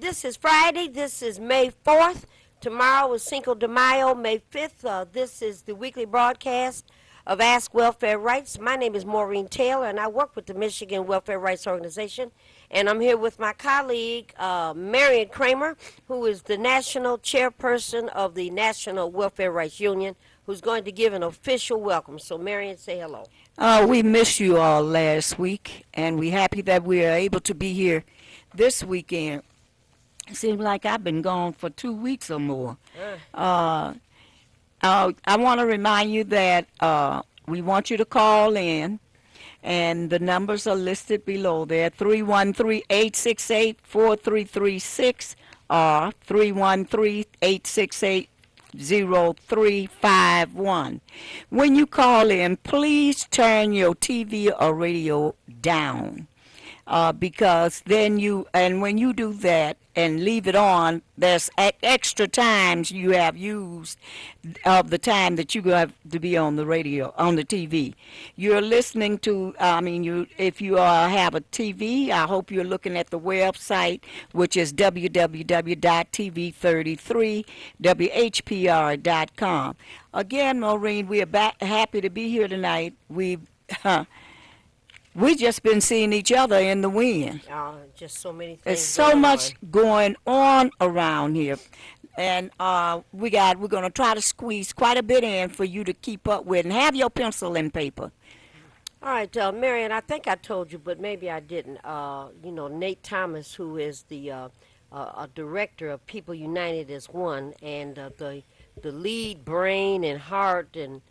This is Friday. This is May 4th. Tomorrow is Cinco de Mayo, May 5th. This is the weekly broadcast of Ask Welfare Rights. My name is Maureen Taylor, and I work with the Michigan Welfare Rights Organization. And I'm here with my colleague, Marion Kramer, who is the national chairperson of the National Welfare Rights Union, who's going to give an official welcome. So, Marion, say hello. We missed you all last week, and we're happy that we are able to be here this weekend. It seems like I've been gone for 2 weeks or more. I want to remind you that we want you to call in, and the numbers are listed below there, 313-868-4336 or 313-868-0351. When you call in, please turn your TV or radio down. Because then when you do that and leave it on, there's extra times you have used of the time that you have to be on the radio, on the TV. You're listening to, if you have a TV, I hope you're looking at the website, which is www.tv33whpr.com. Again, Maureen, we are happy to be here tonight. We just been seeing each other in the wind. Just so many things. There's so much going on around here. And we're going to try to squeeze quite a bit in for you to keep up with. And have your pencil and paper. All right, Marion, I think I told you, but maybe I didn't. Nate Thomas, who is the director of People United as One, and the lead brain and heart and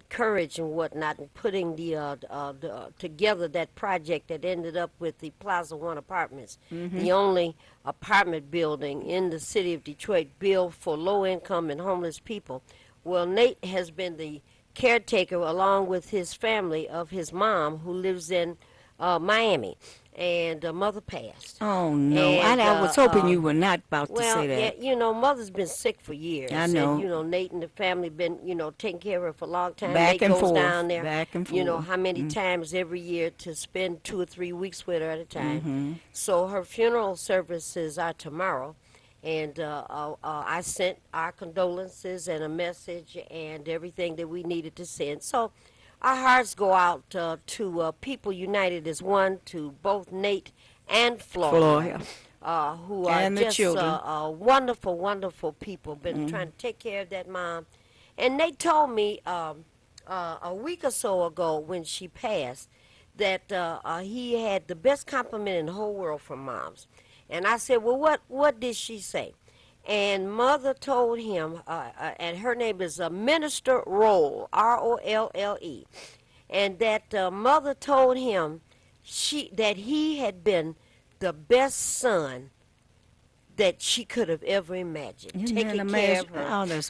courage and whatnot, and putting together that project that ended up with the Plaza One Apartments, the only apartment building in the city of Detroit built for low-income and homeless people. Well, Nate has been the caretaker, along with his family, of his mom, who lives in Miami. And mother passed. Oh, no. And, I was hoping you were not about to say that. Yeah, mother's been sick for years. I know. And, Nate and the family been, taking care of her for a long time. Back Nate and goes forth. down there, Back and forth. how many times every year to spend 2 or 3 weeks with her at a time. So her funeral services are tomorrow. And I sent our condolences and a message and everything that we needed to send. So our hearts go out to People United as One, to both Nate and Flora, who are and just wonderful, wonderful people, been trying to take care of that mom. And Nate told me a week or so ago when she passed that he had the best compliment in the whole world from moms. And I said, well, what did she say? And Mother told him, and her name is Minister Rolle, R-O-L-L-E, and that Mother told him that he had been the best son that she could have ever imagined, taking care of her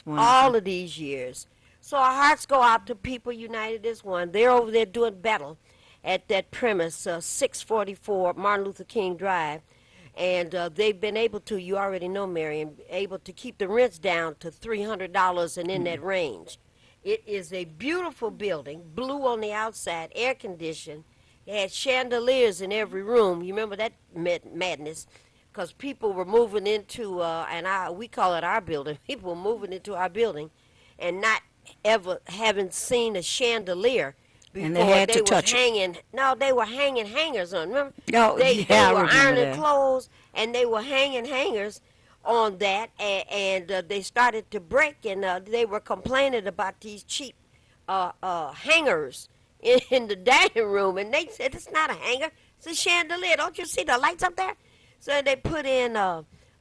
all of these years. So our hearts go out to People United as One. They're over there doing battle at that premise, 644 Martin Luther King Drive. And they've been able to, you already know, Marion, able to keep the rents down to $300 and in that range. It is a beautiful building, blue on the outside, air conditioned. It had chandeliers in every room. You remember that madness? Because people were moving into, we call it our building, people were moving into our building and not ever having seen a chandelier before. And they had to touch it. No, they were hanging hangers on. Remember? Oh, They were ironing clothes, and they were hanging hangers on that, and they started to break, and they were complaining about these cheap hangers in the dining room, and they said, it's not a hanger, it's a chandelier. Don't you see the lights up there? So they put in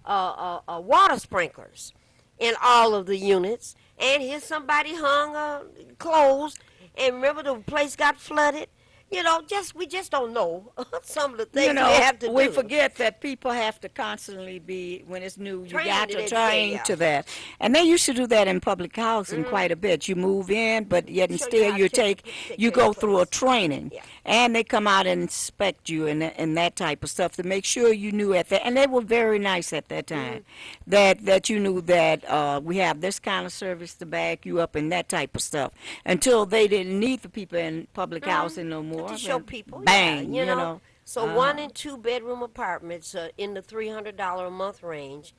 water sprinklers in all of the units, and here somebody hung clothes. And remember, the place got flooded, You know, we just don't know some of the You things we know, have to we do. forget that people have to constantly be, when it's new, you Trained got in to that train area. to that. And they used to do that in public housing quite a bit. You move in, but yet and Show you still how to take you care of go your through a place. training. Yeah. And they come out and inspect you and that type of stuff to make sure you knew at that. And they were very nice at that time. That you knew that we have this kind of service to back you up and that type of stuff. Until they didn't need the people in public housing no more. To show then people, yeah, bang, you you know. know. So 1 and 2 bedroom apartments in the $300 a month range,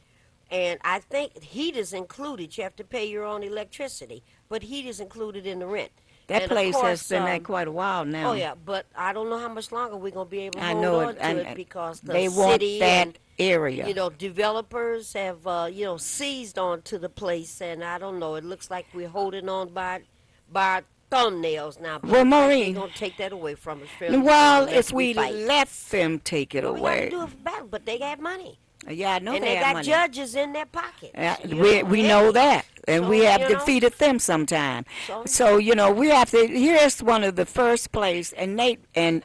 and I think heat is included. You have to pay your own electricity, but heat is included in the rent. That And of place has course, been there quite a while now. oh yeah, but I don't know how much longer we're gonna be able to I hold know on it, to and it because the they want city that and area. developers have seized on to the place, and I don't know. It looks like we're holding on by our thumbnails now. But Well, it looks like they're Maureen, gonna take that away from us fairly well, soon if unless we we fight. let them take it Well, we got to away, do it better, but they got money, yeah, I know and they they have got money. judges in their pockets. We know that, and So, we have you know. defeated them sometime. So So we have to. Here's one of the first place, and Nate and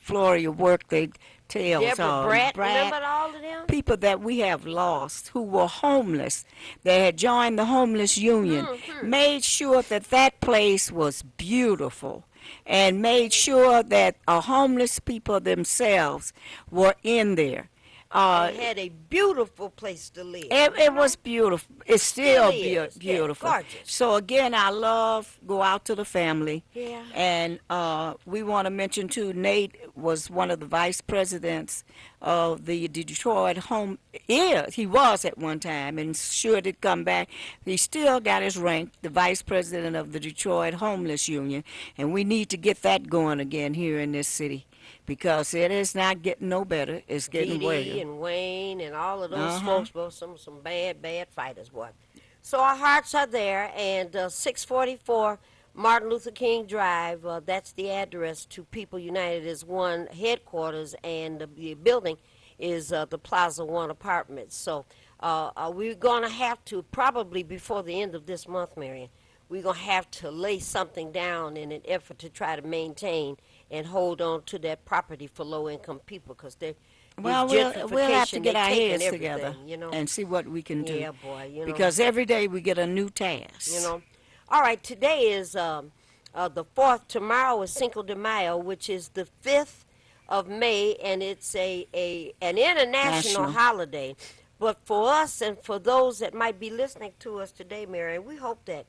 Floria work their tails Deborah off. Bratt, remember all of them? People that we have lost who were homeless, that had joined the homeless union, made sure that that place was beautiful, and made sure that homeless people themselves were in there. They had a beautiful place to live. It was beautiful. It's still Still is. Yeah, beautiful. gorgeous. So again, I love go out to the family. Yeah. And we want to mention too, Nate was one of the vice presidents of the Detroit Home. Yeah, he was at one time, and sure did come back. He still got his rank, the vice president of the Detroit Homeless Union, and we need to get that going again here in this city, because it is not getting no better. It's getting Dee worse. Dee and Wayne and all of those folks, both some bad fighters, boy. So our hearts are there, and 644 Martin Luther King Drive, that's the address to People United is one headquarters, and the building is the Plaza One Apartments. So we're going to have to, probably before the end of this month, Marion, we're going to have to lay something down in an effort to try to maintain and hold on to that property for low-income people, because they're Well, we'll have to get our heads together together, and see what we can do. Yeah, boy, Because every day we get a new task. All right, today is the 4th. Tomorrow is Cinco de Mayo, which is the 5th of May, and it's an international National. holiday. But for us and for those that might be listening to us today, Mary, we hope that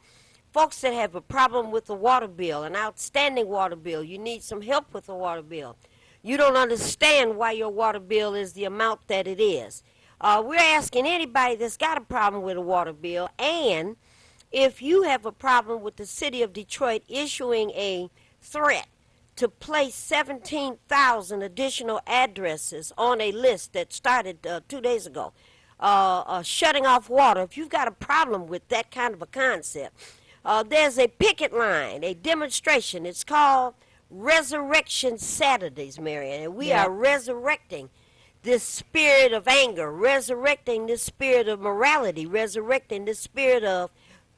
folks that have a problem with the water bill, an outstanding water bill, you need some help with the water bill. You don't understand why your water bill is the amount that it is. We're asking anybody that's got a problem with a water bill, and if you have a problem with the city of Detroit issuing a threat to place 17,000 additional addresses on a list that started 2 days ago, shutting off water, if you've got a problem with that kind of a concept, there's a picket line, a demonstration. It's called Resurrection Saturdays, Marion, and we are resurrecting this spirit of anger, resurrecting this spirit of morality, resurrecting this spirit of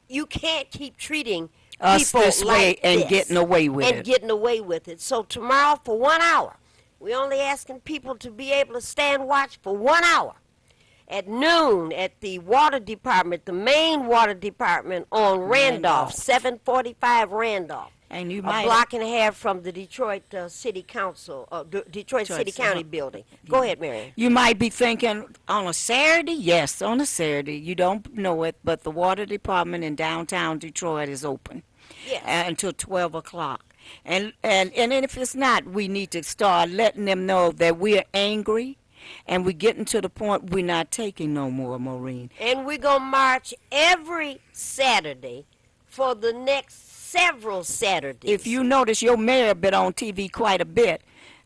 you can't keep treating Us people this way like and this getting away with and it. getting away with it. So tomorrow for 1 hour, we're only asking people to be able to stand watch for 1 hour at noon at the water department, the main water department on Randolph, 745 Randolph. And you A might block and a half from the Detroit City Council, Detroit City County building. Go ahead, Mary. You might be thinking, on a Saturday? Yes, on a Saturday. You don't know it, but the water department in downtown Detroit is open Yes. until 12 o'clock. And if it's not, we need to start letting them know that we're angry, and we're getting to the point we're not taking no more, Maureen. And we're going to march every Saturday for the next several Saturdays. If you notice, your mayor been on TV quite a bit,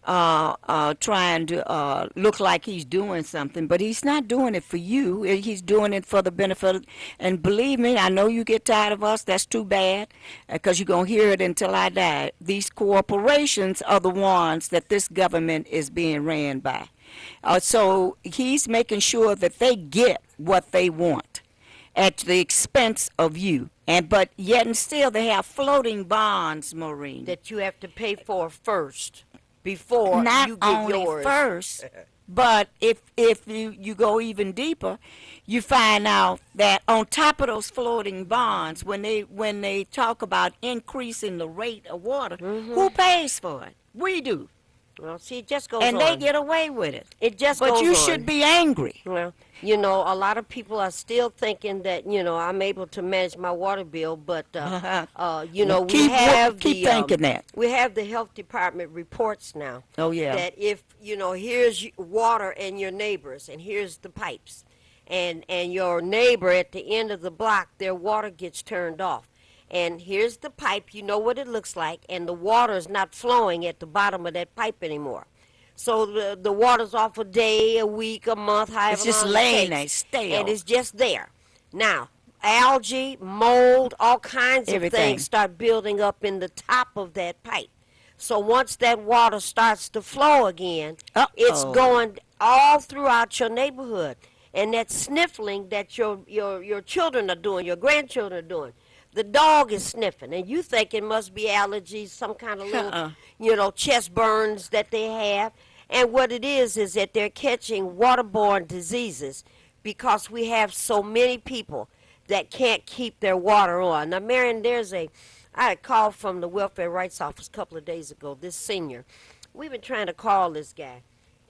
trying to look like he's doing something, but he's not doing it for you. He's doing it for the benefit. And believe me, I know you get tired of us. That's too bad, because you're going to hear it until I die. These corporations are the ones that this government is being ran by. So he's making sure that they get what they want at the expense of you. but yet and still they have floating bonds, Maureen. That you have to pay for first before Not you get only yours. first, but if you go even deeper, you find out that on top of those floating bonds, when they talk about increasing the rate of water, who pays for it? We do. Well, see, it just goes And on. they get away with it. It just But goes you on. should be angry. Well, you know, a lot of people are still thinking that, you know, I'm able to manage my water bill, but, you know, keep thinking that. We have the health department reports now. Oh, yeah. That if, you know, here's water in your neighbors, and here's the pipes, and your neighbor at the end of the block, their water gets turned off. And here's the pipe, you know what it looks like, and the water is not flowing at the bottom of that pipe anymore. So the water's off a day, a week, a month, however It's just long laying it there, takes, stale. and it's just there. Now, algae, mold, all kinds of Everything. things start building up in the top of that pipe. So once that water starts to flow again, it's going all throughout your neighborhood. And that sniffling that your children are doing, your grandchildren are doing, the dog is sniffing, and you think it must be allergies, some kind of little, you know, chest burns that they have. And what it is that they're catching waterborne diseases because we have so many people that can't keep their water on. Now, Marion, I had a call from the Welfare Rights Office a couple of days ago, this senior. We've been trying to call this guy,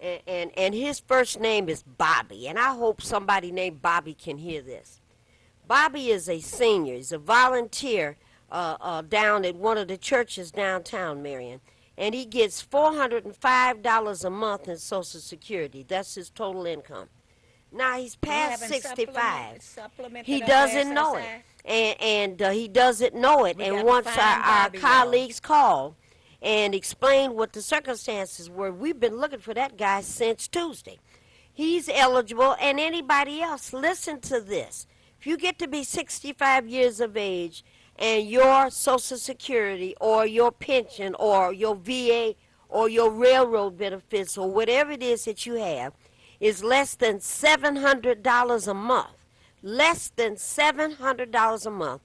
and his first name is Bobby, and I hope somebody named Bobby can hear this. Bobby is a senior. He's a volunteer down at one of the churches downtown, Marion. And he gets $405 a month in Social Security. That's his total income. Now, he's past 65. He doesn't know it. And he doesn't know it. And once our colleagues called and explained what the circumstances were, we've been looking for that guy since Tuesday. He's eligible, and anybody else, listen to this. If you get to be 65 years of age and your Social Security or your pension or your VA or your railroad benefits or whatever it is that you have is less than $700 a month, less than $700 a month,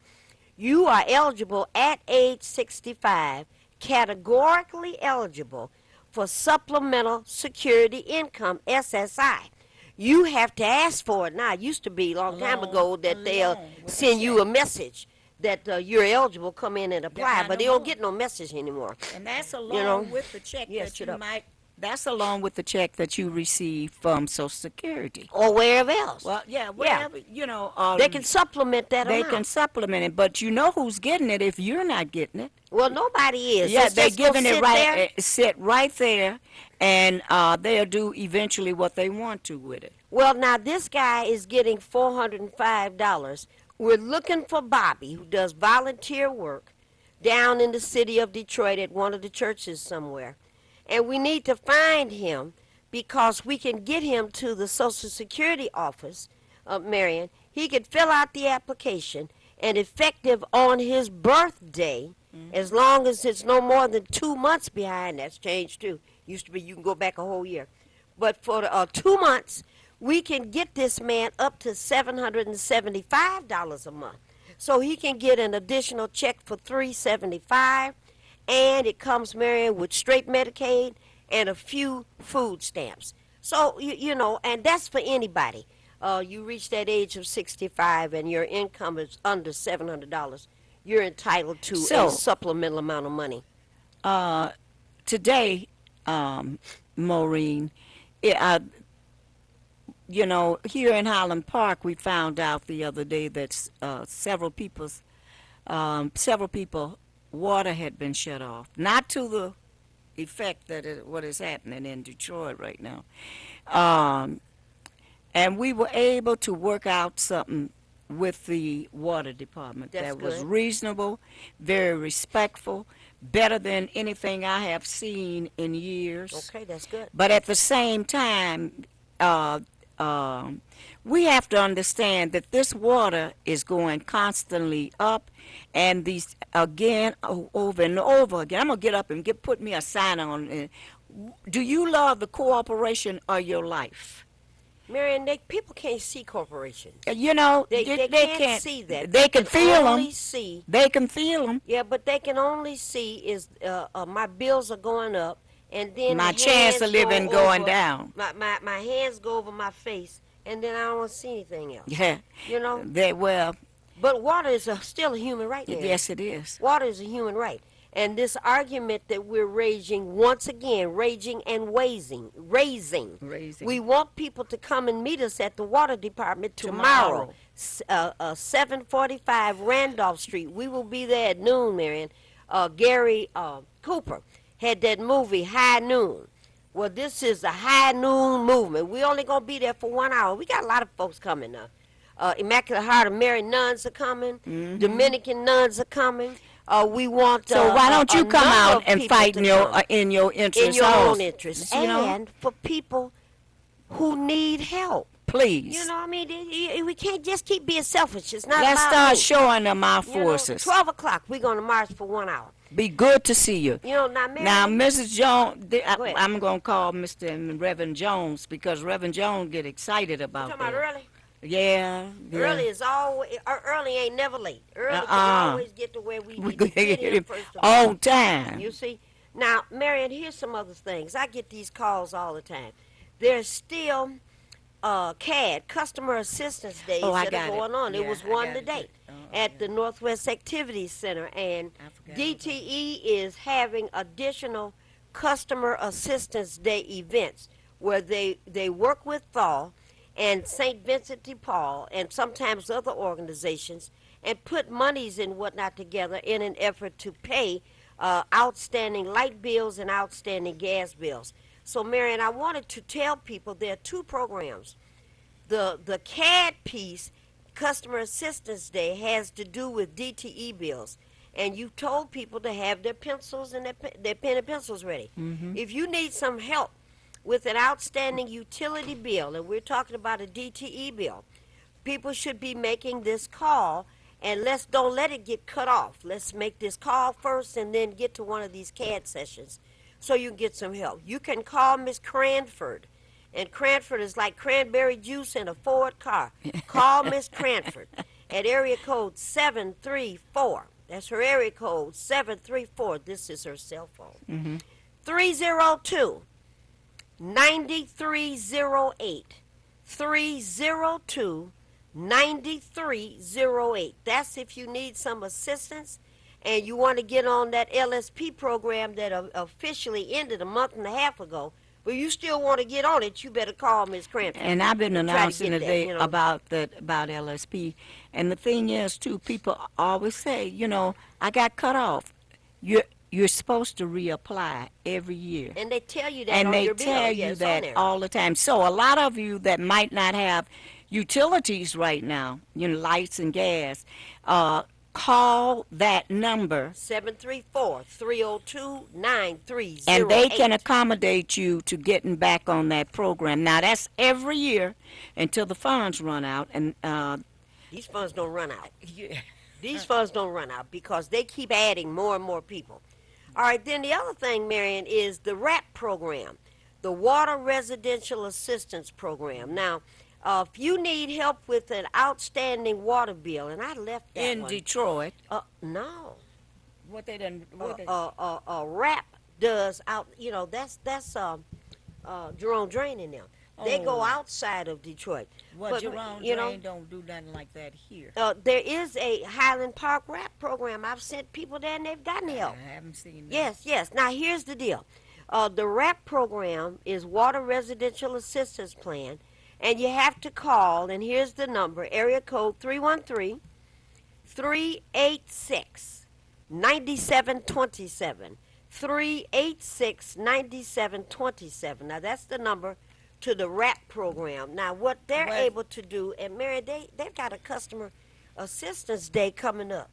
you are eligible at age 65, categorically eligible for Supplemental Security Income, SSI. You have to ask for it now. It used to be a long time ago that they'll send you a message that you're eligible, come in and apply, but they don't get no message anymore. And that's along with the check that you might. That's along with the check that you receive from Social Security or wherever else. Well, yeah, wherever you know. They can supplement that. They can supplement it, but you know who's getting it if you're not getting it. Well, nobody is. Yeah, they're giving it right, sit right there, and they'll do eventually what they want to with it. Well, now this guy is getting $405. We're looking for Bobby, who does volunteer work down in the city of Detroit at one of the churches somewhere. And we need to find him because we can get him to the Social Security office, Marion. He could fill out the application, and effective on his birthday, as long as it's no more than 2 months behind. That's changed too. Used to be you can go back a whole year. But for 2 months, we can get this man up to $775 a month. So he can get an additional check for $375, and it comes, Marion, with straight Medicaid and a few food stamps. So, you know, and that's for anybody. You reach that age of 65 and your income is under $700, you're entitled to a supplemental amount of money. Today, Maureen, you know, here in Highland Park, we found out the other day that several people, water had been shut off. Not to the effect that what is happening in Detroit right now. And we were able to work out something with the water department that was reasonable, very respectful, better than anything I have seen in years. Okay, that's good. But at the same time, we have to understand that this water is going constantly up, and these again over and over again. I'm gonna get up and put me a sign on. Do you love the cooperation of your life? Marion, people can't see corporations. You know, They they can't see that. They can feel only them. see. They can feel them. Yeah, but they can only see is my bills are going up, and then My the chance hands of living go going over, down. My hands go over my face, and then I don't see anything else. Yeah. You know. Well, But water is still a human right, Marion. yes, it is. Water is a human right. And this argument that we're raging, once again, raging and raising. We want people to come and meet us at the water department tomorrow. 745 Randolph Street. We will be there at noon, Marion. Gary Cooper had that movie, High Noon. Well, this is a high noon movement. We only going to be there for 1 hour. We got a lot of folks coming now. Immaculate Heart of Mary nuns are coming. Mm-hmm. Dominican nuns are coming. We want. So why don't you come out and fight in your interest? In your own interest, You know? and for people who need help. Please. You know, I mean, we can't just keep being selfish. It's not. Let's about start me. showing them our You know, forces. 12 o'clock. We're going to march for 1 hour. Be good to see you. You know, now, Mary, Now, Mrs. Jones, Go ahead. I'm going to call Mr. and Reverend Jones because Reverend Jones get excited you about talking that. about early? Yeah. Early is always. Early ain't never late. Early can always get to where we We need to get get in it first of all. on time. You see? Now, Marion, here's some other things. I get these calls all the time. There's still CAD, Customer Assistance Days that are going on. It was one today at the Northwest Activity Center. And DTE is having additional Customer Assistance Day events where they work with Thaw and St. Vincent de Paul and sometimes other organizations and put monies and whatnot together in an effort to pay outstanding light bills and outstanding gas bills. So, Marion, I wanted to tell people there are two programs. The CAD piece, Customer Assistance Day, has to do with DTE bills. And you told people to have their pencils and their pen and pencils ready. Mm-hmm. If you need some help with an outstanding utility bill, and we're talking about a DTE bill, people should be making this call, and don't let it get cut off. Let's make this call first and then get to one of these CAD sessions so you can get some help. You can call Miss Cranford, and Cranford is like cranberry juice in a Ford car. Call Miss Cranford at area code 734. That's her area code, 734. This is her cell phone. Mm-hmm. 302 9308. 302 9308. That's if you need some assistance and you want to get on that LSP program that officially ended a month and a half ago, but you still want to get on it, you better call Ms. Crampton. And I've been announcing get today that, you know. about LSP. And the thing is, too, people always say, you know, I got cut off. You're supposed to reapply every year. And they tell you that And on they your bill. tell Yeah, you it's on that there. all the time. So a lot of you that might not have utilities right now, you know, lights and gas, call that number 734-302-9308. and they can accommodate you to getting back on that program. Now that's every year until the funds run out, and These funds don't run out. These funds don't run out because they keep adding more and more people. All right, then the other thing, Marion, is the RAP program, the Water Residential Assistance Program. Now, if you need help with an outstanding water bill, and I left that in one. Detroit, No. what they done? RAP does out. You know, that's Jerome Drain in them. They go outside of Detroit. Well, But, Jerome you know, Drain don't do nothing like that here. There is a Highland Park RAP program. I've sent people there and they've gotten help. I haven't seen that. Yes. Now, here's the deal. The RAP program is Water Residential Assistance Plan, and you have to call, and here's the number, area code 313-386-9727. 386-9727. Now, that's the number to the RAP program. Now, what they're able to do, and Mary, they've got a Customer Assistance Day coming up.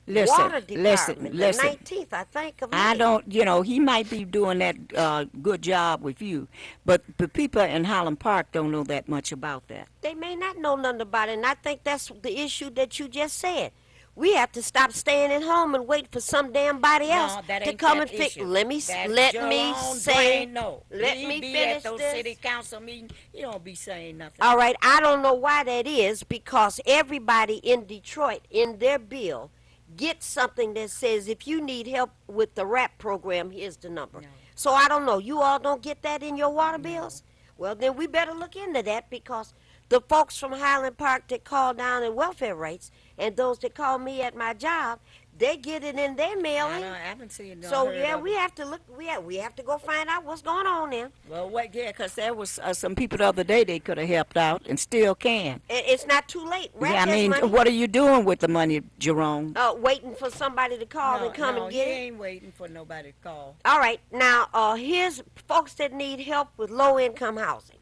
Water Department, the 19th, I think, of May. I don't, you know, he might be doing that good job with you, but the people in Highland Park don't know that much about that. They may not know nothing about it, and I think that's the issue that you just said. We have to stop staying at home and wait for some damn body else No, that to ain't come that and fix. issue. Let That's me Jerome say. Drain. No, Let he me be at finish those this. city council meetings. He don't be saying nothing. All right, I don't know why that is because everybody in Detroit in their bill gets something that says if you need help with the RAP program, here's the number. No, So I don't know. You all don't get that in your water no. bills? Well, then we better look into that because the folks from Highland Park that call down in welfare rates and those that call me at my job, they get it in their mailing. I haven't seen nor So heard yeah, of we it. have to look. We have to go find out what's going on there. Well, wait, yeah, 'cause there was some people the other day they could have helped out and still can. It's not too late. RAP Yeah, I has mean, money. what are you doing with the money, Jerome? Waiting for somebody to call No, and come no, and he get it. ain't waiting for nobody to call. All right, now here's folks that need help with low income housing.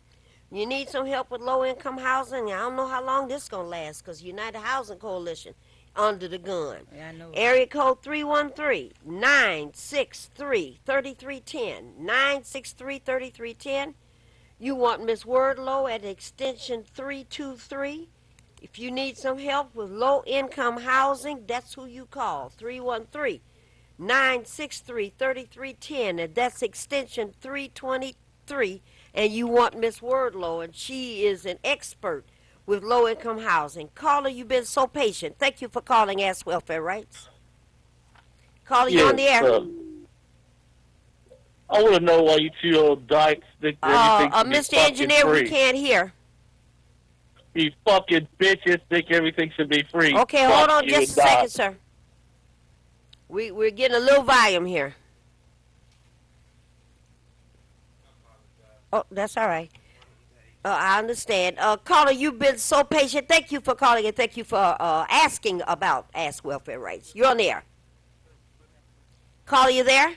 You need some help with low income housing. I don't know how long this is gonna last because United Housing Coalition under the gun. Yeah, I know. Area code 313-963-3310. 963-3310. You want Miss Wordlow at extension 323. If you need some help with low income housing, that's who you call. 313-963-3310, and that's extension 323. And you want Miss Wordlow, and she is an expert with low income housing. Caller, you've been so patient. Thank you for calling Ask Welfare Rights. Caller, you on the air. I want to know why you two old dykes think everything should be Mr. fucking Engineer, free. we can't hear. You fucking bitches think everything should be free. Okay, Fuck hold on you just a and second, Doc. sir. We're getting a little volume here. Oh, that's all right. I understand. Caller, you've been so patient. Thank you for calling and thank you for asking about Ask Welfare Rights. You're on the air. Caller, you there?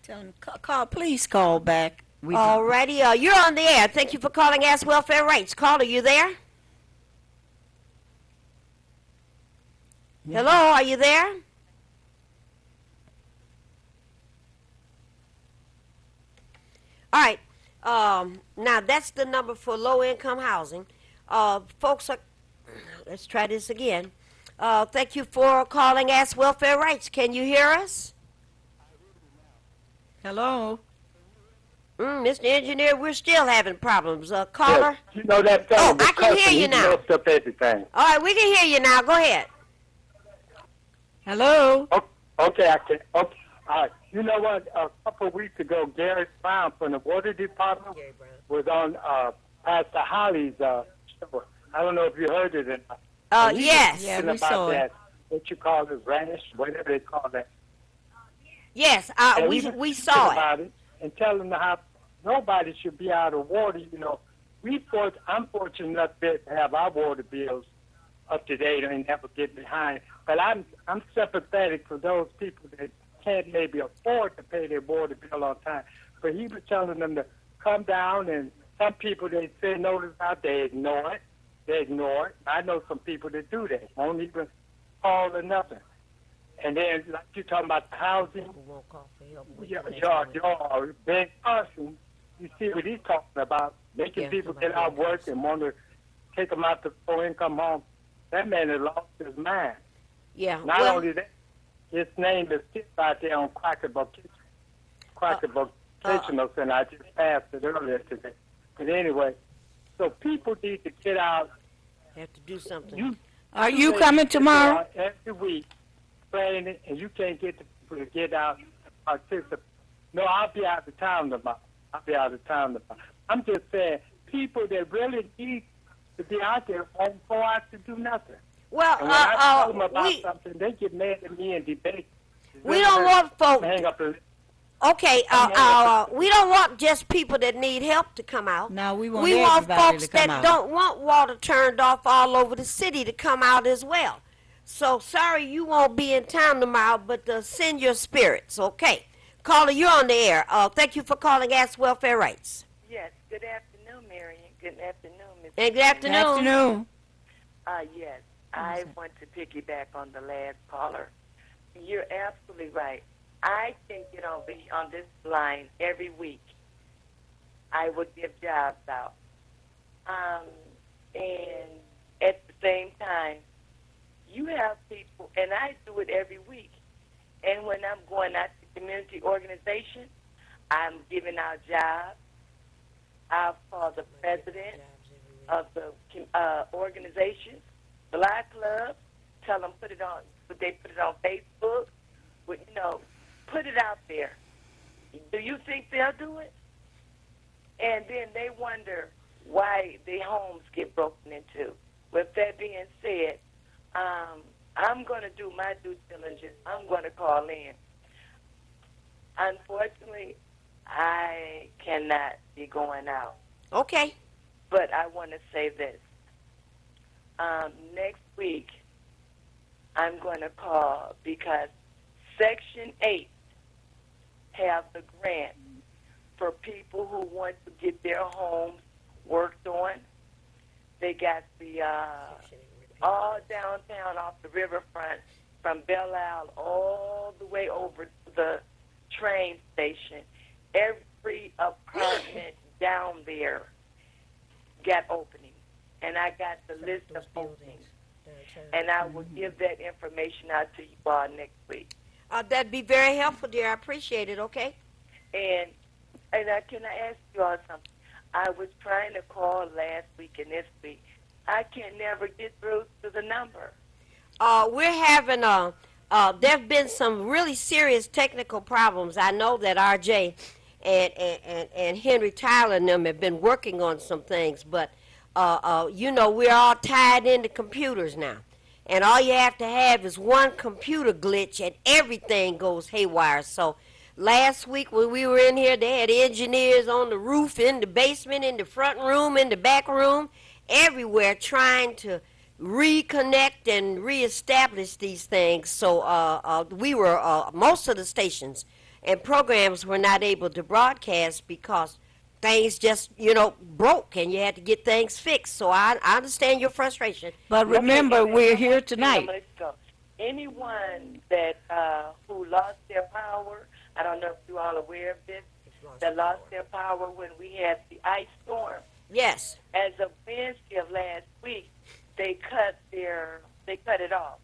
Tell him, call, please call back. Alrighty, you're on the air. Thank you for calling Ask Welfare Rights. Caller, you there? Yeah. Hello, are you there? All right. Now that's the number for low-income housing. Folks are. Let's try this again. Thank you for calling Ask Welfare Rights. Can you hear us? Hello. Mr. Engineer, we're still having problems. Caller. Yes, you know that fellow Oh, I was can hear cussing. you He now. messed up everything. All right, we can hear you now. Go ahead. Hello. Okay, I can. Okay, all right. You know what? A couple of weeks ago, Gary Brown from the Water Department was on Pastor Holly's show. I don't know if you heard it or not. And he was Yes. Yeah, talking we about saw it. that, what you call it, ranch, whatever they call that. Yes. And We he was we speaking saw it. about it and telling them how nobody should be out of water. You know, I'm fortunate enough to have our water bills up to date and never get behind. But I'm sympathetic for those people that can't maybe afford to pay their water bill on time. But he was telling them to come down, and some people they say notice out, they ignore it. They ignore it. I know some people that do that, won't even call or nothing. And then, like you're talking about the housing, your Ben Carson, you see what he's talking about, making people get out of work and want to take them out to low-income home. That man has lost his mind. Yeah. Not well, only that, his name is still out there on Quackerbook Kitchener Center. I just passed it earlier today. But anyway, so people need to get out. have to do something. Are you coming tomorrow? Every week, training, and you can't get the people to get out and participate. No, I'll be out of town tomorrow. I'm just saying, people that really need to be out there won't go out to do nothing. Well, And when I tell them about something, they get mad at me and debate. we don't want folks. Hang up the Okay, we don't want just people that need help to come out. No, we want We want everybody folks to come that out. don't want water turned off all over the city to come out as well. So sorry you won't be in town tomorrow, but send your spirits, okay? Caller, you're on the air. Thank you for calling Ask Welfare Rights. Yes, good afternoon, Marion. Good afternoon, Ms. And good afternoon. Afternoon. Yes, I want to piggyback on the last caller. You're absolutely right. I can get on this line every week. I would give jobs out. And at the same time, you have people, and I do it every week. And when I'm going out to community organization, I'm giving out jobs. I'll call the president of the organization, Black Club, tell them put it on. Would they put it on Facebook? Would, put it out there. Do you think they'll do it? And then they wonder why their homes get broken into. With that being said, I'm going to do my due diligence. I'm going to call in. Unfortunately, I cannot be going out. Okay. But I want to say this. Next week, I'm going to call because Section 8 have the grant for people who want to get their homes worked on. They got the all downtown off the riverfront from Belle Isle all the way over to the train station. Every apartment down there got openings, and I got the list of openings. And I will give that information out to you all next week. That'd be very helpful, dear. I appreciate it, okay? And can I ask you all something? I was trying to call last week and this week. I can never get through to the number. We're having there have been some really serious technical problems. I know that RJ and Henry Tyler and them have been working on some things, but we're all tied into computers now. And all you have to have is one computer glitch and everything goes haywire. So last week when we were in here, they had engineers on the roof, in the basement, in the front room, in the back room, everywhere trying to reconnect and reestablish these things. So we were, most of the stations and programs were not able to broadcast because things just, broke and you had to get things fixed. So I understand your frustration. But remember, we're here tonight. Let's go. Anyone that who lost their power, I don't know if you all are aware of this, that lost their power when we had the ice storm. Yes. As of Wednesday of last week, they cut it off.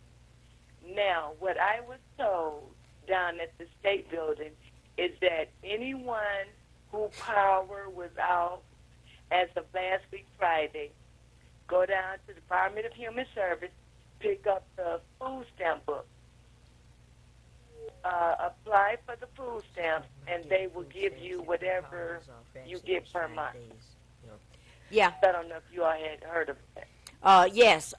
Now, what I was told down at the state building is that anyone who power was out as of last week Friday, go down to the Department of Human Service, pick up the food stamp book, apply for the food stamps, and they will give you whatever you get per month. Yeah. I don't know if you all had heard of that. Yes.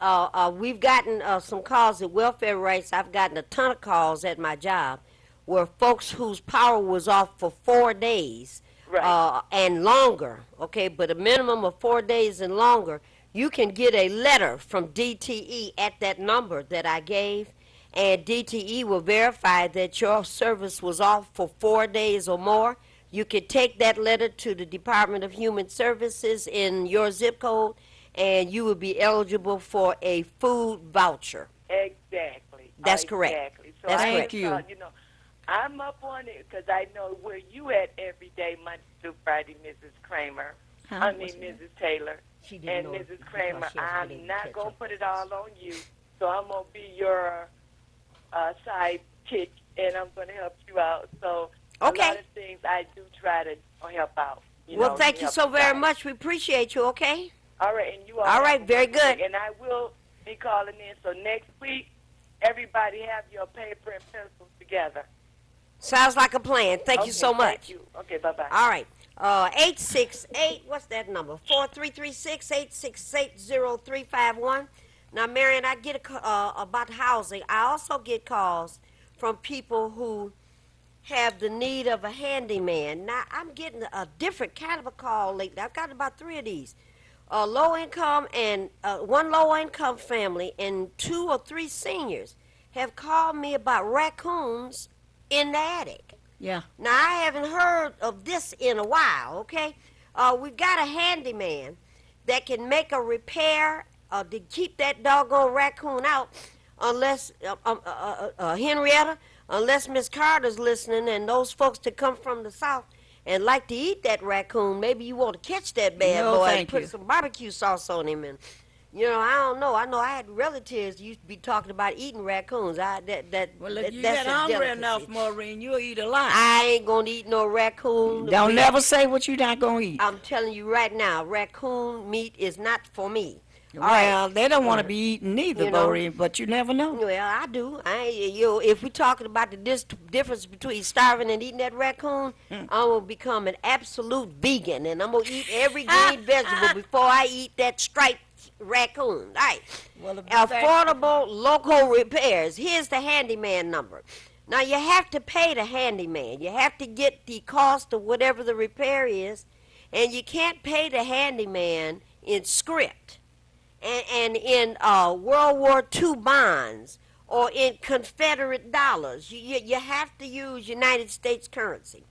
We've gotten some calls at Welfare Rights. I've gotten a ton of calls at my job where folks whose power was off for 4 days. Right. And longer, okay, but a minimum of 4 days and longer, you can get a letter from DTE at that number that I gave, and DTE will verify that your service was off for 4 days or more. You could take that letter to the Department of Human Services in your zip code, and you will be eligible for a food voucher. Exactly. That's correct. Exactly. So That's I correct. Thought, I'm up on it because I know where you at every day, Monday through Friday, Mrs. Kramer. Mrs. Taylor. And Mrs. Kramer, I'm not going to put it all on you, so I'm going to be your sidekick, and I'm going to help you out. So okay. A lot of things I do try to help out. Well, thank you so very much. We appreciate you, okay? All right, and you all. All right, very good. And I will be calling in. So next week, everybody have your paper and pencils together. Sounds like a plan. Thank you so much. Thank you. Okay, bye-bye. All right. 868, what's that number? 4336-868-0351. Now, Marion, I get about housing. I also get calls from people who have the need of a handyman. Now, I'm getting a different kind of a call lately. I've got about 3 of these. Low income and one low income family and 2 or 3 seniors have called me about raccoons in the attic. Yeah. Now, I haven't heard of this in a while, okay? We've got a handyman that can make a repair to keep that doggone raccoon out unless, Henrietta, unless Miss Carter's listening and those folks that come from the South and like to eat that raccoon, maybe you want to catch that bad boy and put some barbecue sauce on him and You know, I don't know. I know I had relatives used to be talking about eating raccoons. Well, if you that's get a hungry delicacy. enough, Maureen, you'll eat a lot. I ain't gonna eat no raccoon. Don't meat. never say what you're not gonna eat. I'm telling you right now, raccoon meat is not for me. All right. Well, they don't want to be eaten neither, You know. Maureen, but you never know. Well, I do. If we're talking about the difference between starving and eating that raccoon, I'm gonna become an absolute vegan, and I'm gonna eat every green vegetable before I eat that striped raccoon. All right. Well, if Affordable local repairs. Here's the handyman number. Now you have to pay the handyman. You have to get the cost of whatever the repair is, and you can't pay the handyman in script and in World War II bonds or in Confederate dollars. You have to use United States currency.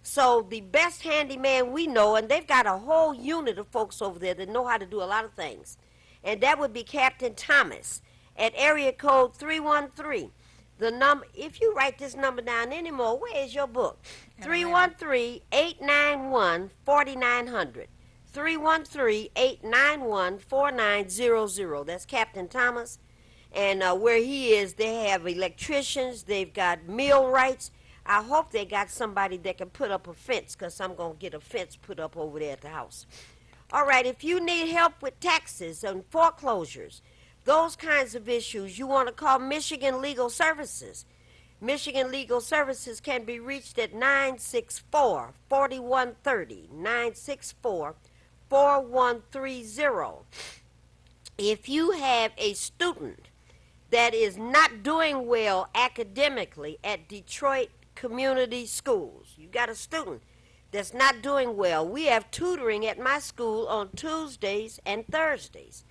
So the best handyman we know, and they've got a whole unit of folks over there that know how to do a lot of things, and that would be Captain Thomas at area code 313. The number, if you write this number down anymore, where is your book? 313-891-4900. 313-891-4900. That's Captain Thomas. And where he is, they have electricians. They've got millwrights. I hope they got somebody that can put up a fence, because I'm going to get a fence put up over there at the house. All right, if you need help with taxes and foreclosures, those kinds of issues, you want to call Michigan Legal Services. Michigan Legal Services can be reached at 964-4130, 964-4130. If you have a student that is not doing well academically at Detroit Community Schools, you got a student that's not doing well, we have tutoring at my school on Tuesdays and Thursdays.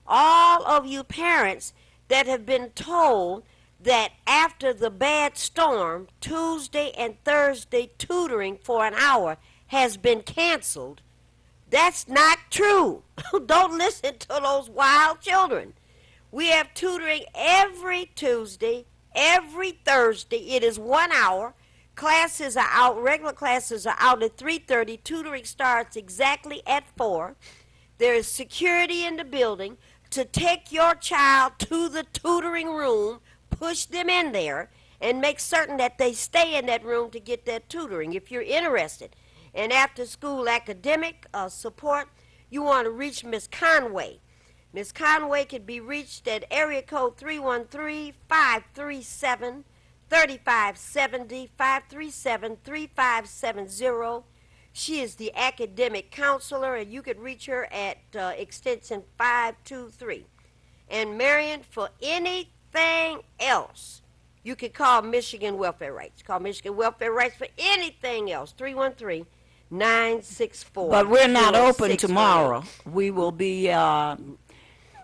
All of you parents that have been told that after the bad storm, Tuesday and Thursday tutoring for an hour has been canceled, that's not true. Don't listen to those wild children. We have tutoring every Tuesday, every Thursday. It is 1 hour. Classes are out, regular classes are out at 3:30. Tutoring starts exactly at 4. There is security in the building to take your child to the tutoring room, push them in there, and make certain that they stay in that room to get that tutoring. If you're interested in after-school academic support, you want to reach Miss Conway. Miss Conway can be reached at area code 313-537-3570, 537-3570. She is the academic counselor, and you could reach her at extension 523. And Marion, for anything else, you could call Michigan Welfare Rights. Call Michigan Welfare Rights for anything else, 313-964. But we're not open tomorrow. We will be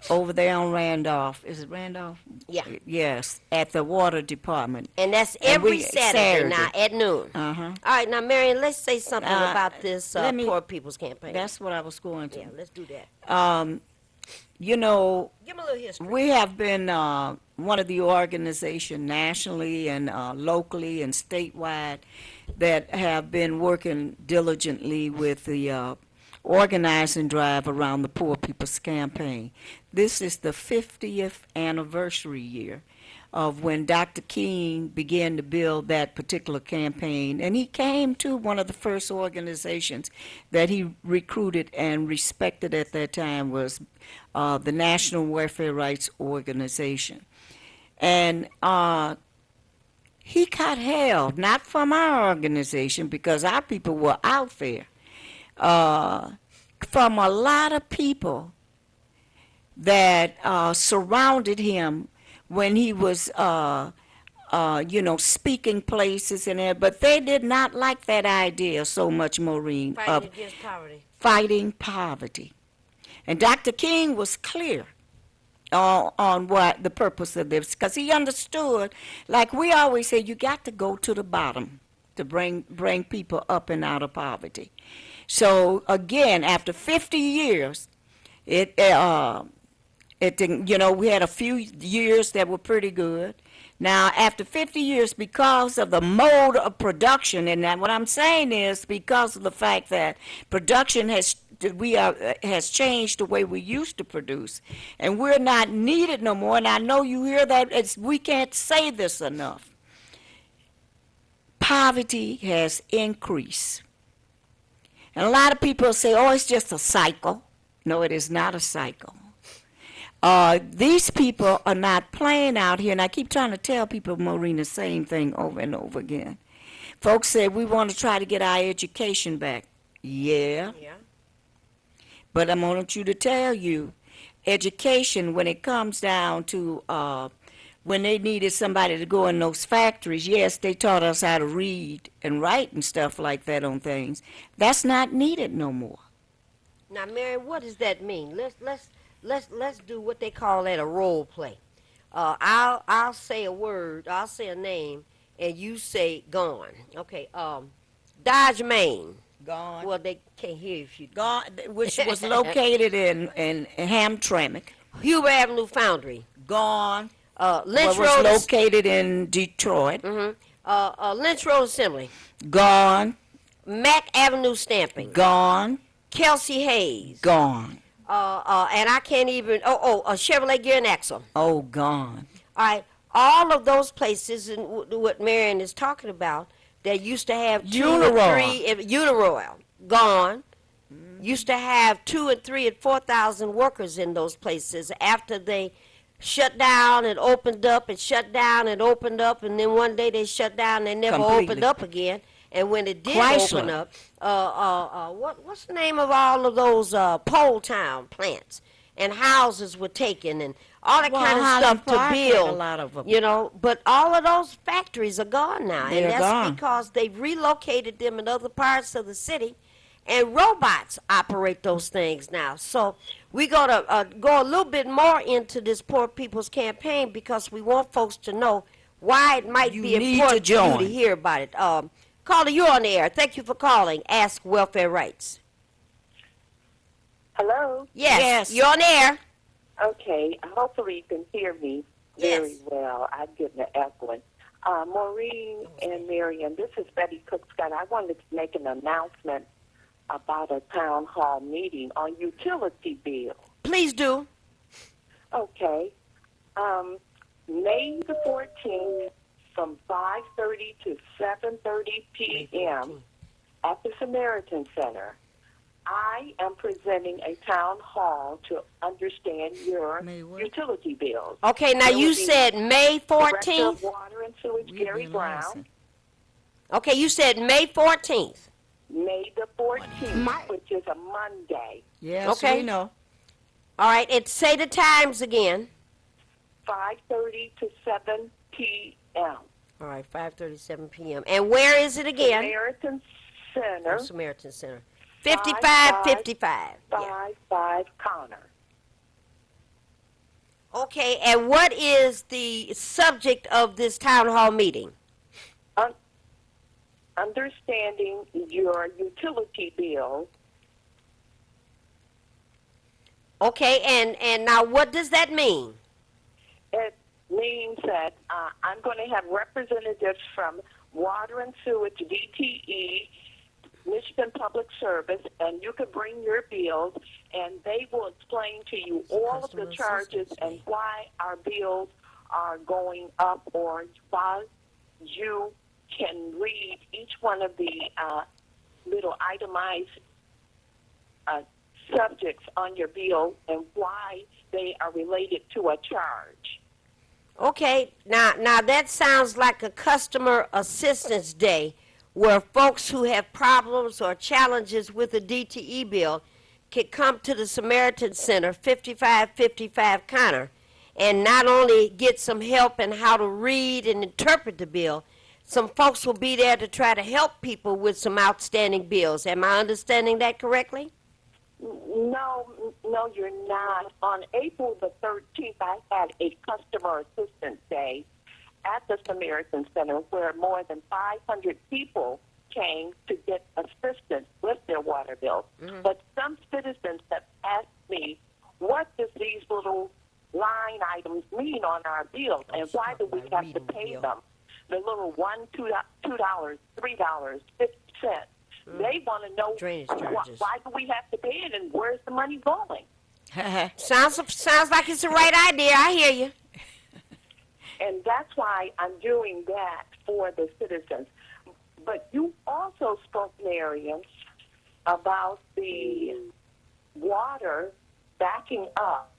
over there on Randolph. Is it Randolph? Yeah. Yes, at the water department. And that's And every we- Saturday now Saturday. at noon. Uh-huh. All right, now, Marion, let's say something about this let me- Poor People's Campaign. That's what I was going to. Yeah, let's do that. You know, Give me a little history. we have been one of the organizations nationally and locally and statewide that have been working diligently with the organizing drive around the Poor People's Campaign. This is the 50th anniversary year of when Dr. King began to build that particular campaign, and he came to one of the first organizations that he recruited and respected at that time was the National Welfare Rights Organization. And he got help, not from our organization, because our people were out there, from a lot of people that surrounded him when he was, speaking places and that. But they did not like that idea so much, Maureen, Fighting of against poverty. fighting poverty. And Dr. King was clear on what the purpose of this, because he understood, like we always say, you got to go to the bottom to bring people up and out of poverty. So again, after 50 years, we had a few years that were pretty good. Now, after 50 years, because of the mode of production, and what I'm saying is because of the fact that production has we are has changed the way we used to produce, and we're not needed no more. And I know you hear that. We can't say this enough. Poverty has increased, and a lot of people say, "Oh, it's just a cycle." No, it is not a cycle. These people are not playing out here, and I keep trying to tell people, Maureen, the same thing over and over again. Folks say we want to try to get our education back. Yeah. Yeah. But I want you to tell you, education, when it comes down to when they needed somebody to go in those factories, yes, they taught us how to read and write and stuff like that on things. That's not needed no more. Now, Mary, what does that mean? Let's do what they call at a role play. I'll say a word, I'll say a name, and you say gone. Okay. Dodge, Main. Gone. Well, they can't hear you if you Gone, which was located in Hamtramck. Huber Avenue Foundry. Gone. Lynch was Road. located in Detroit. Lynch Road Assembly. Gone. Mack Avenue Stamping. Gone. Kelsey Hayes. Gone. And I can't even. Chevrolet Gear and Axle. Oh, gone. All right. All of those places, and what Marion is talking about, that used to have two Uniroyal. or three. Uniroyal. Gone. Used to have 2 and 3 and 4,000 workers in those places after they shut down and opened up and shut down and opened up, and then one day they shut down and they never Completely. opened up again. And when it did Chrysler. open up, what's the name of all of those Pole Town plants? And houses were taken and all that kind of Highland stuff to Park had build. a lot of them. You know, but all of those factories are gone now, They're and that's gone. because they've relocated them in other parts of the city, and robots operate those things now. So we're gonna go a little bit more into this Poor People's Campaign because we want folks to know why it might You be need important to for you join. to hear about it. Caller, you're on the air. Thank you for calling. Ask Welfare Rights. Hello? Yes, you're on the air. Okay, hopefully you can hear me very Yes. well. I'm getting an echoing. Maureen and Miriam, this is Betty Cook Scott. I wanted to make an announcement about a town hall meeting on utility bill. Please do. Okay. May the 14th from 5:30 to 7:30 p.m. at the Samaritan Center. I am presenting a town hall to understand your May what? utility bills. Okay, now There you will be said May Director 14th. of Water and Sewage, Gary Brown. Okay, you said May 14th. May the 14th, which is a Monday, Yes, Okay. we know. All right, and say the times again. 5:30 to 7 p.m. All right, 5:37 p.m. And where is it again? Samaritan Center, Samaritan Center. 5555. Yeah. 55 Connor. Okay, and what is the subject of this town hall meeting? Understanding your utility bill. Okay, and now what does that mean? It means that I'm going to have representatives from Water and Sewage, DTE, Michigan Public Service, and you can bring your bills, and they will explain to you all of the Customer charges assistance and fee. why our bills are going up, or why you can read each one of the little itemized subjects on your bill and why they are related to a charge. Okay, now that sounds like a customer assistance day where folks who have problems or challenges with a DTE bill can come to the Samaritan Center, 5555 Connor, and not only get some help in how to read and interpret the bill, some folks will be there to try to help people with some outstanding bills. Am I understanding that correctly? No, you're not. On April the 13th, I had a customer assistance day at the Samaritan Center where more than 500 people came to get assistance with their water bills. Mm-hmm. But some citizens have asked me, what does these little line items mean on our bills, and why do we about have to reading pay bill. them? The little $1, $2, $3, 50 cents. They want to know Drainage charges. why do we have to pay it and where's the money going? Sounds like it's the right idea. I hear you. And that's why I'm doing that for the citizens. But you also spoke, Miriam, about the water backing up.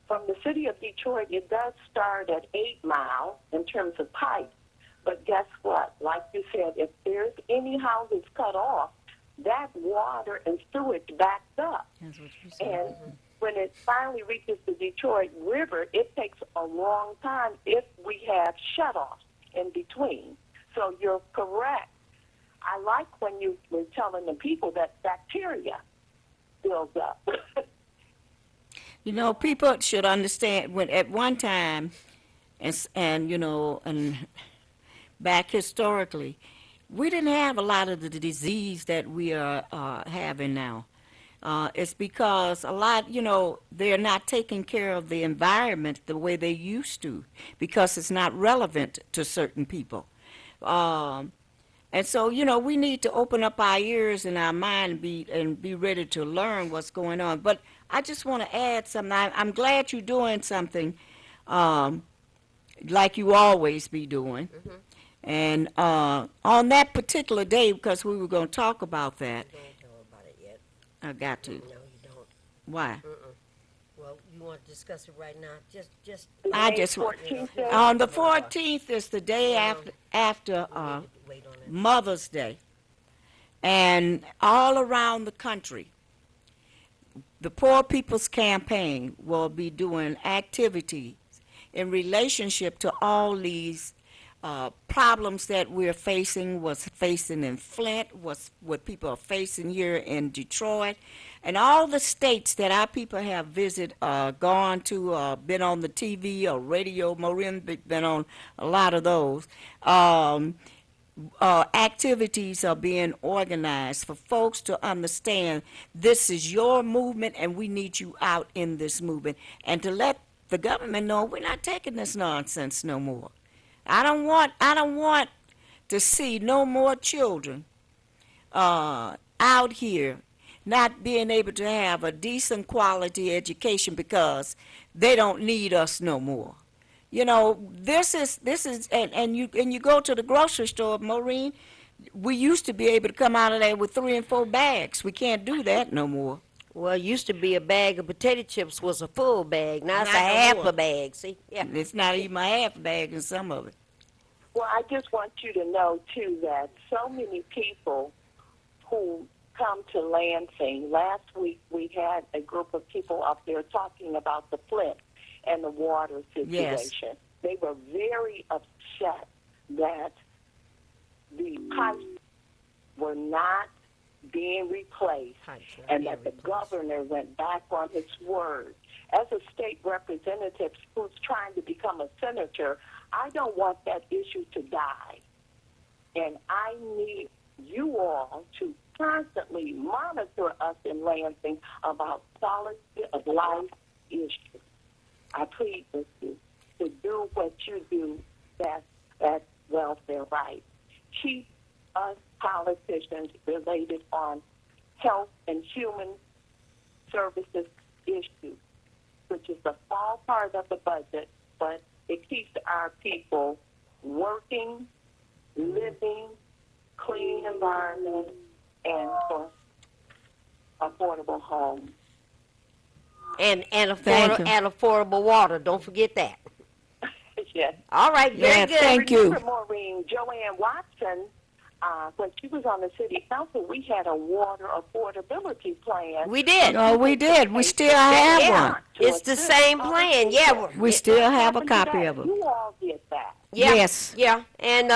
From the city of Detroit, it does start at 8 Mile in terms of pipe. But guess what? Like you said, if there's any houses cut off, that water and sewage backs up. That's what you said. And when it finally reaches the Detroit River, it takes a long time if we have shutoffs in between. So you're correct. I like when you were telling the people that bacteria builds up. You know, people should understand when at one time, and you know, and back historically, we didn't have a lot of the disease that we are having now. It's because a lot, you know, they're not taking care of the environment the way they used to because it's not relevant to certain people. And so, you know, we need to open up our ears and our mind and be ready to learn what's going on. But I just want to add something. I'm glad you're doing something like you always be doing. Mm-hmm. And on that particular day, because we were going to talk about that, Don't tell about it yet. I got to. No, you don't. Why? Well, you want to discuss it right now? Just I May just 14th day? on the 14th is the day after wait on it. Mother's Day, and all around the country, the Poor People's Campaign will be doing activities in relationship to all these problems that we're facing, was facing in Flint, what people are facing here in Detroit, and all the states that our people have visited, gone to, been on the TV or radio. Maureen been on a lot of those. Activities are being organized for folks to understand this is your movement and we need you out in this movement, and to let the government know we're not taking this nonsense no more. I don't want to see no more children out here not being able to have a decent quality education because they don't need us no more. You know, this is and you go to the grocery store, Maureen, we used to be able to come out of there with 3 and 4 bags. We can't do that no more. Well, it used to be a bag of potato chips was a full bag. Now it's a Not no half more. a bag. See? Yeah. It's not even a half bag in some of it. Well, I just want you to know, too, that so many people who come to Lansing, last week we had a group of people up there talking about the Flint and the water situation. Yes. They were very upset that the pipes were not being replaced Pipes not and being that the replaced. governor went back on his word. As a state representative who's trying to become a senator, I don't want that issue to die. And I need you all to constantly monitor us in Lansing about quality of life issues. I plead with you to do what you do that's welfare right. Keep us politicians related on health and human services issues, which is a small part of the budget, but it keeps our people working, living, clean environment, and for affordable homes. And Thank you. affordable water. Don't forget that. Yes. All right, very Yeah, good. thank you. Remember, Maureen, Joanne Watson, when she was on the city council, we had a water affordability plan. We did. Oh, we did. We still have Yeah. one. It's the same plan. Yeah. We still have a copy of it. You all get that. Yeah, Yes. Yeah. And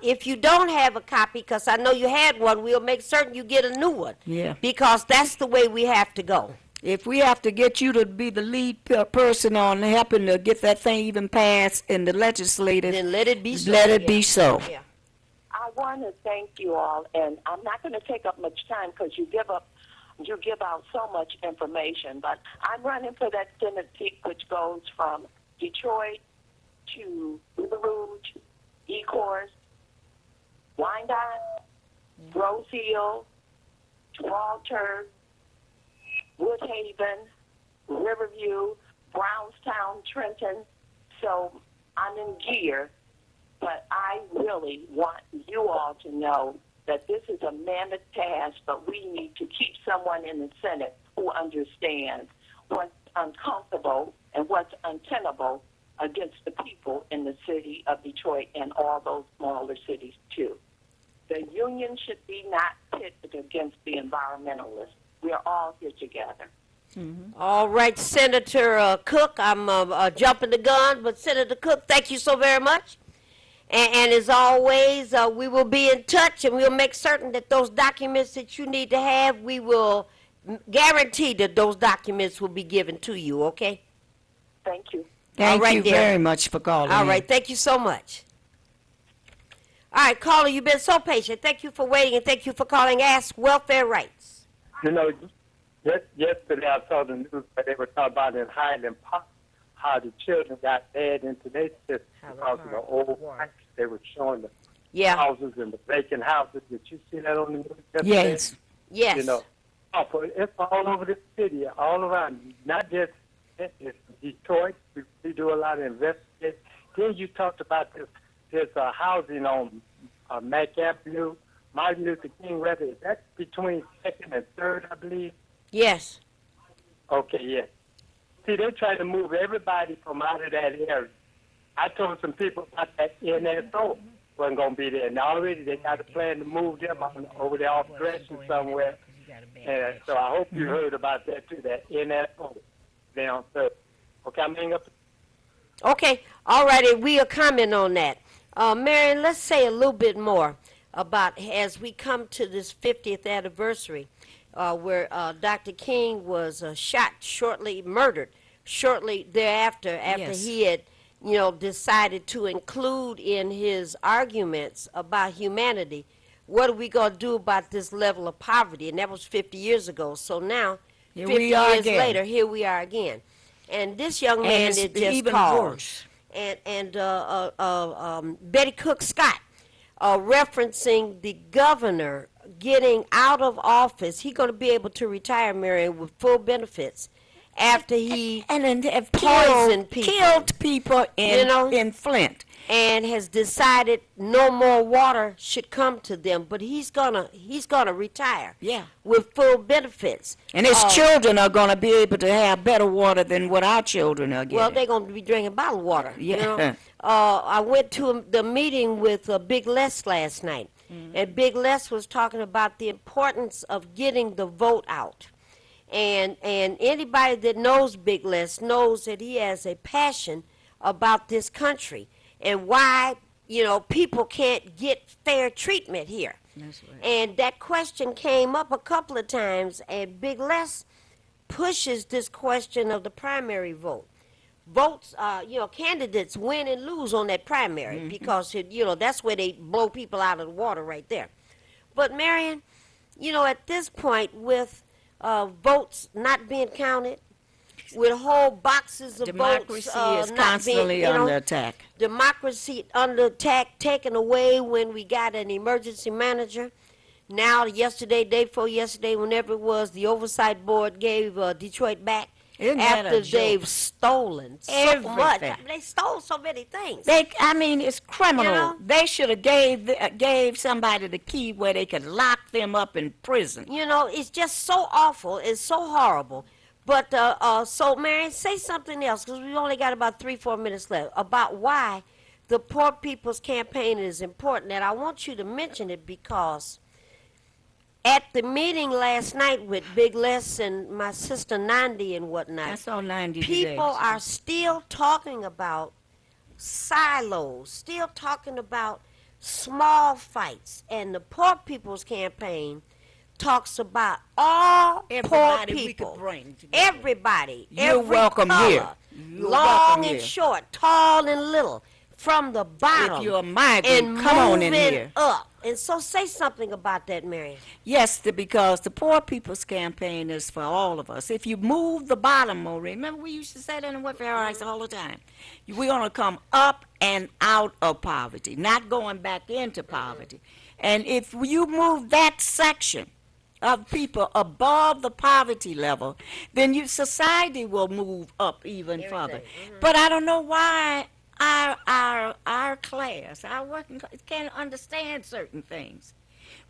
if you don't have a copy, because I know you had one, we'll make certain you get a new one. Yeah. Because that's the way we have to go. If we have to get you to be the lead person on helping to get that thing even passed in the legislative, Then let it be so. let it Yeah. be so. Yeah. I want to thank you all, and I'm not going to take up much time because you give out so much information. But I'm running for that Senate seat, which goes from Detroit to River Rouge, Ecorse, Wyandotte, Rose Hill, Walter, Woodhaven, Riverview, Brownstown, Trenton. So I'm in gear, but I really want you all to know that this is a mammoth task, but we need to keep someone in the Senate who understands what's uncomfortable and what's untenable against the people in the city of Detroit and all those smaller cities, too. The union should be not pitted against the environmentalists. We are all here together. All right, Senator Cook, I'm jumping the gun, but Senator Cook, thank you so very much. And as always, we will be in touch, and we'll make certain that those documents that you need to have, we will guarantee that those documents will be given to you, okay? Thank you. Thank All right, you dear. very much for calling. All in. right, thank you so much. All right, caller, you've been so patient. Thank you for waiting, and thank you for calling Ask Welfare Rights. You know, yesterday I saw the news where they were talking about in Highland Park how the children got bad into their system because of the old pipes. They were showing the Yeah, houses and the vacant houses. Did you see that on the news yesterday? Yes. yes. You know, it's all over the city, all around, not just it's Detroit. We do a lot of investigating. Then you talked about this housing on Mack Avenue, Martin Luther King Road. That's between 2nd and 3rd, I believe. Yes. Okay, yes. See, they're trying to move everybody from out of that area. I told some people about that NSO wasn't going to be there. And already they got a plan to move them over there off Gresham somewhere. And so I hope you heard about that too, that NSO down there. Okay, I'm hanging up. Okay, all righty, we'll comment on that. Marion, let's say a little bit more about as we come to this 50th anniversary where Dr. King was murdered shortly thereafter after Yes. he had, decided to include in his arguments about humanity, what are we going to do about this level of poverty? And that was 50 years ago. So now, Here 50 we are years again. later, here we are again. And this young And man it's that just even called, worse. and Betty Cook Scott, referencing the governor getting out of office. He's going to be able to retire, Marion, with full benefits after he And then have poisoned killed people in, You know? in Flint. and has decided no more water should come to them. But he's gonna retire Yeah. with full benefits. And his children are going to be able to have better water than what our children are getting. Well, they're going to be drinking bottled water. Yeah. You know? I went to the meeting with Big Les last night, and Big Les was talking about the importance of getting the vote out. And anybody that knows Big Les knows that he has a passion about this country and why, people can't get fair treatment here. That's right. And that question came up a couple of times, and Big Les pushes this question of the primary vote. Votes, candidates win and lose on that primary because, that's where they blow people out of the water right there. But, Marion, at this point, with votes not being counted, with whole boxes of Democracy votes is not constantly being, under attack. democracy under attack, taken away when we got an emergency manager. Now, yesterday, day before yesterday, whenever it was, the oversight board gave Detroit back Isn't that a after joke? they've stolen so Everything. much. They stole so many things. It's criminal. You know? They should have gave somebody the key where they could lock them up in prison. It's just so awful. It's so horrible. But, so, Marion, say something else, because we only got about 3-4 minutes left, about why the Poor People's Campaign is important. And I want you to mention it because at the meeting last night with Big Les and my sister Nandi and whatnot, I saw 90 people today. are still talking about silos, still talking about small fights. And the Poor People's Campaign talks about all Everybody poor we people. could bring together. Everybody. You're every welcome color, here. You're long welcome and here. short, tall and little, from the bottom If you're a migrant, and come on in moving here. up. And so say something about that, Marion. Yes, because the Poor People's Campaign is for all of us. If you move the bottom, remember we used to say that in Welfare Rights all the time. We're going to come up and out of poverty, not going back into poverty. And if you move that section of people above the poverty level, then society will move up even further. But I don't know why our class, our working class, can't understand certain things.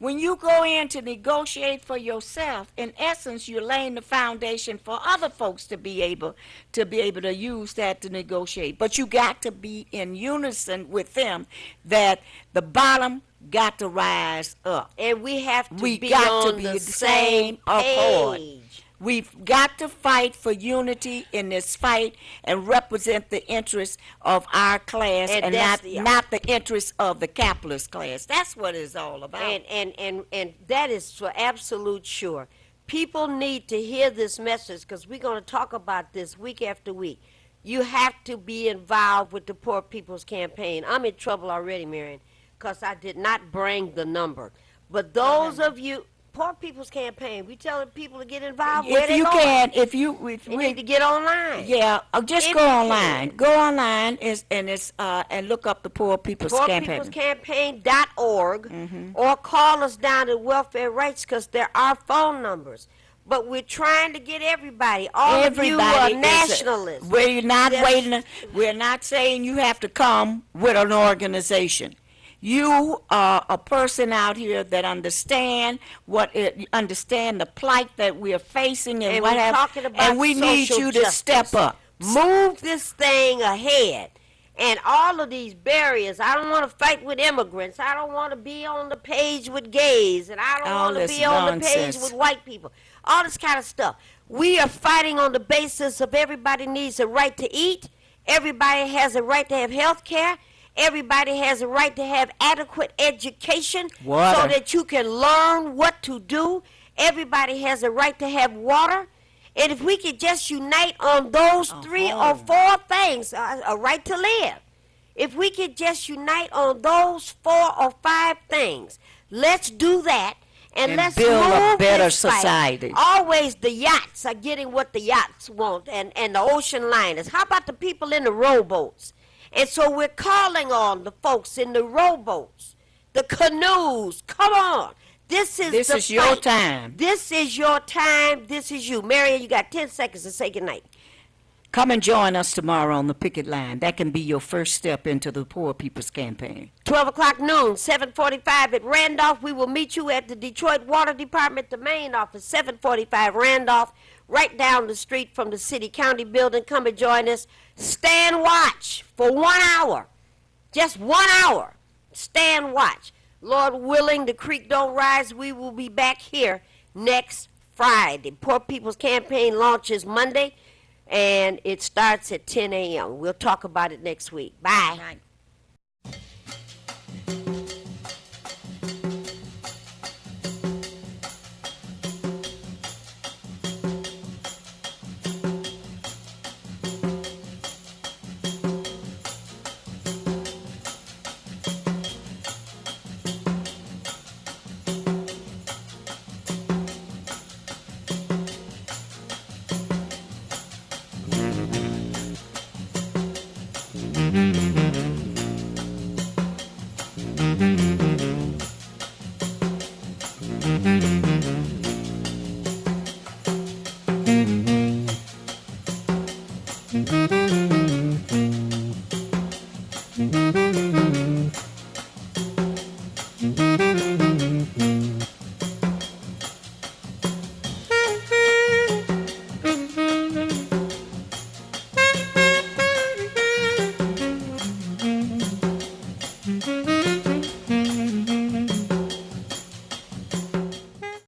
When you go in to negotiate for yourself, in essence, you're laying the foundation for other folks to be able to use that to negotiate. But you got to be in unison with them that the bottom got to rise up. And we have to We be got to on be the the same same accord. page. We've got to fight for unity in this fight and represent the interests of our class And and that's not the interests of the capitalist class. That's what it's all about. And that is for absolute sure. People need to hear this message because we're going to talk about this week after week. You have to be involved with the Poor People's Campaign. I'm in trouble already, Marion, because I did not bring the number. But those of you, Poor People's Campaign, we telling people to get involved. Where If they you going? can, They need to get online. yeah, just If go you online. can. Go online and look up the Poor People's Campaign. PoorPeoplesCampaign.org or call us down at Welfare Rights because there are phone numbers. But we're trying to get everybody. All of you are is nationalists. We're not Yes. waiting. We're not saying you have to come with an organization. You are a person out here that understand understand the plight that we are facing and, And what we're have, talking about and we need social you to step justice. up. Move this thing ahead. And all of these barriers, I don't want to fight with immigrants. I don't want to be on the page with gays. And I don't All want to this be on the page nonsense. with white people. All this kind of stuff. We are fighting on the basis of everybody needs a right to eat. Everybody has a right to have health care. Everybody has a right to have adequate education Water. so that you can learn what to do. Everybody has a right to have water. And if we could just unite on those three or four things, a right to live, if we could just unite on those 4 or 5 things, let's do that. And let's build a move better this fight. society. Always the yachts are getting what the yachts want and the ocean liners. How about the people in the rowboats? And so we're calling on the folks in the rowboats, the canoes. Come on. This is your fight. time. This is your time. This is you. Marion, you got 10 seconds to say goodnight. Come and join us tomorrow on the picket line. That can be your first step into the Poor People's Campaign. 12 o'clock noon, 7:45 at Randolph. We will meet you at the Detroit Water Department, the main office, 745 Randolph, right down the street from the city-county building. Come and join us. Stand watch for 1 hour. Just 1 hour. Stand watch. Lord willing, the creek don't rise. We will be back here next Friday. Poor People's Campaign launches Monday, and it starts at 10 a.m. We'll talk about it next week. Bye. Mm-hmm.